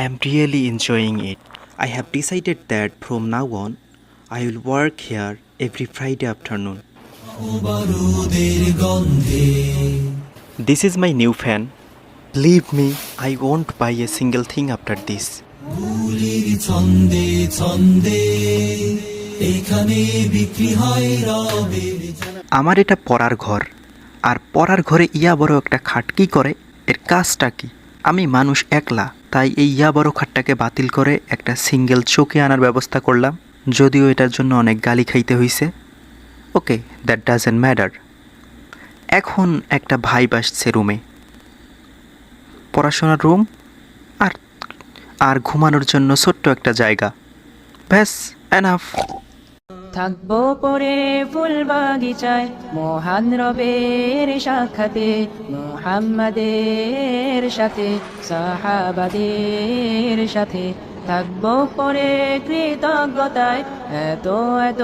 I am really enjoying it. I have decided that from now on, I will work here every Friday afternoon. This is my new fan. Believe me, I won't buy a single thing after this. আমার এটা পড়ার ঘর, আর পড়ার ঘরে ইয়া বড় একটা খাট কি করে? এর কাজটা কি? আমি মানুষ একলা, তাই এই ইয়া বড় খাটটাকে বাতিল করে একটা সিঙ্গেল চৌকি আনার ব্যবস্থা করলাম, যদিও এটার জন্য অনেক গালি খাইতে হইছে। ওকে, দ্যাট ডাজন্ট ম্যাটার। এখন একটা ভাইব আসছে রুমে, পড়াশোনার রুম আর আর ঘুমানোর জন্য ছোট্ট একটা জায়গা। ব্যাস, এনাফ। থাকবো পরে ফুল বাগিচায় মহান রবের সাক্ষাতে, মুহাম্মাদের সাথে সাহাবাদের সাথে। থাকবো পরে কৃতজ্ঞতায় এত এত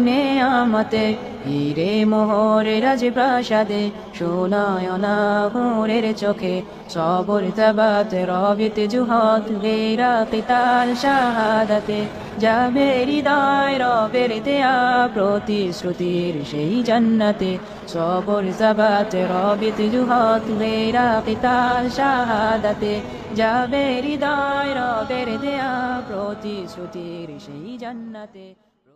নেয়ামতে, হিরে মোহর রাজপ্রাসাদে সোনায়না হুরের চোখে। সবর তাবাত রবিত জুহদ গেরা কিতাল শাহাদাতে, যাবে হৃদয় রবের দেয়া প্রতিশ্রুতির সেই জান্নাতে। সবর তাবাত রবিত জুহদ গেরা কিতাল শাহাদাতে, যাবে হৃদয় রবের দেয়া প্রতিশ্রুতির সেই জান্নাতে।